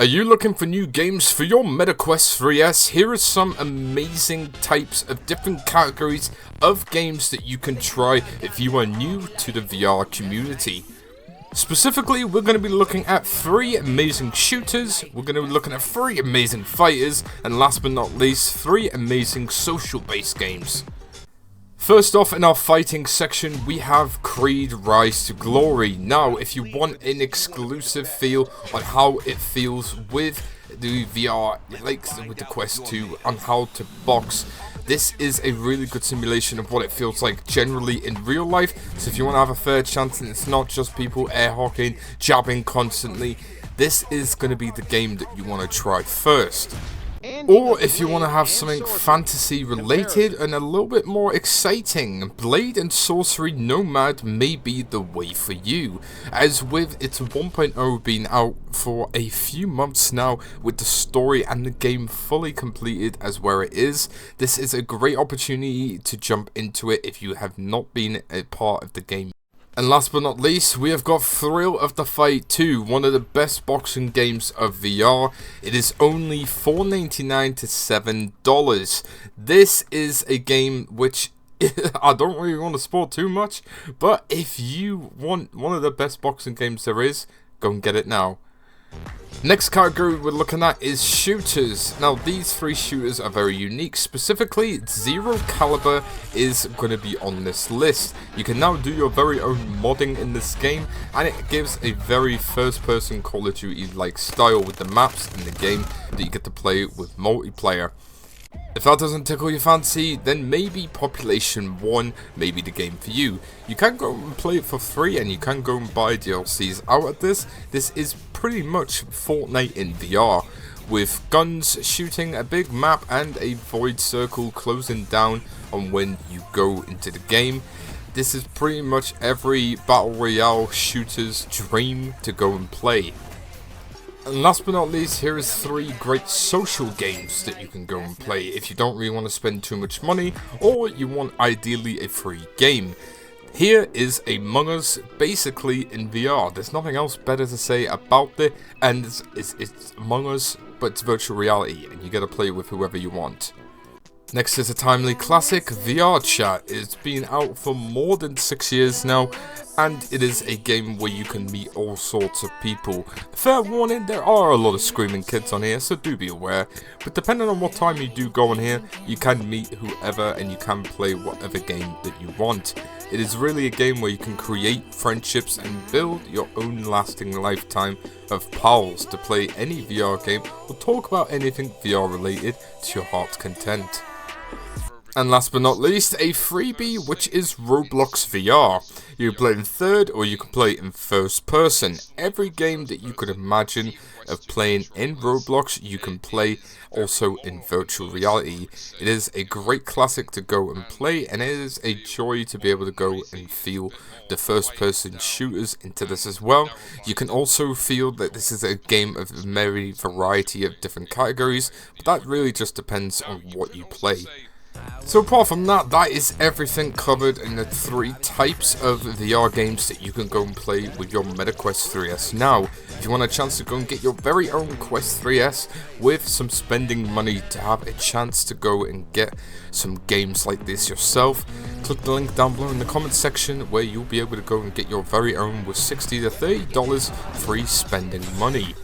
Are you looking for new games for your Quest 3S? Here are some amazing types of different categories of games that you can try if you are new to the VR community. Specifically, we're going to be looking at 3 amazing shooters, we're going to be looking at 3 amazing fighters, and last but not least, 3 amazing social-based games. First off, in our fighting section, we have Creed Rise to Glory. Now, if you want an exclusive feel on how it feels with the VR, like with the Quest 2, on how to box, this is a really good simulation of what it feels like generally in real life. So if you want to have a fair chance and it's not just people air hockeying, jabbing constantly, this is going to be the game that you want to try first. Or if you want to have something fantasy related and a little bit more exciting, Blade and Sorcery Nomad may be the way for you, as with its 1.0 being out for a few months now, with the story and the game fully completed as where it is, this is a great opportunity to jump into it if you have not been a part of the game. And last but not least, we have got Thrill of the Fight 2, one of the best boxing games of VR. It is only $4.99 to $7. This is a game which I don't really want to spoil too much, but if you want one of the best boxing games there is, go and get it now. Next category we're looking at is shooters. Now these 3 shooters are very unique. Specifically, Zero Caliber is going to be on this list. You can now do your very own modding in this game, and it gives a very first person Call of Duty like style with the maps in the game that you get to play with multiplayer. If that doesn't tickle your fancy, then maybe Population 1 may be the game for you. You can go and play it for free, and you can go and buy DLCs out of this. This is pretty much Fortnite in VR, with guns, shooting, a big map, and a void circle closing down on when you go into the game. This is pretty much every Battle Royale shooter's dream to go and play. And last but not least, here is 3 great social games that you can go and play if you don't really want to spend too much money, or you want ideally a free game. Here is Among Us, basically in VR. There's nothing else better to say about it, and it's Among Us, but it's virtual reality, and you get to play with whoever you want. Next is a timely classic, VR Chat. It's been out for more than 6 years now, and it is a game where you can meet all sorts of people. Fair warning, there are a lot of screaming kids on here, so do be aware. But depending on what time you do go on here, you can meet whoever and you can play whatever game that you want. It is really a game where you can create friendships and build your own lasting lifetime of pals to play any VR game or talk about anything VR related to your heart's content. And last but not least, a freebie, which is Roblox VR. You can play in third or you can play in first person. Every game that you could imagine of playing in Roblox, you can play also in virtual reality. It is a great classic to go and play, and it is a joy to be able to go and feel the first person shooters into this as well. You can also feel that this is a game of a very variety of different categories, but that really just depends on what you play. So apart from that, that is everything covered in the 3 types of VR games that you can go and play with your Quest 3S now. If you want a chance to go and get your very own Quest 3S with some spending money to have a chance to go and get some games like this yourself, click the link down below in the comments section where you'll be able to go and get your very own with $60 to $30 free spending money.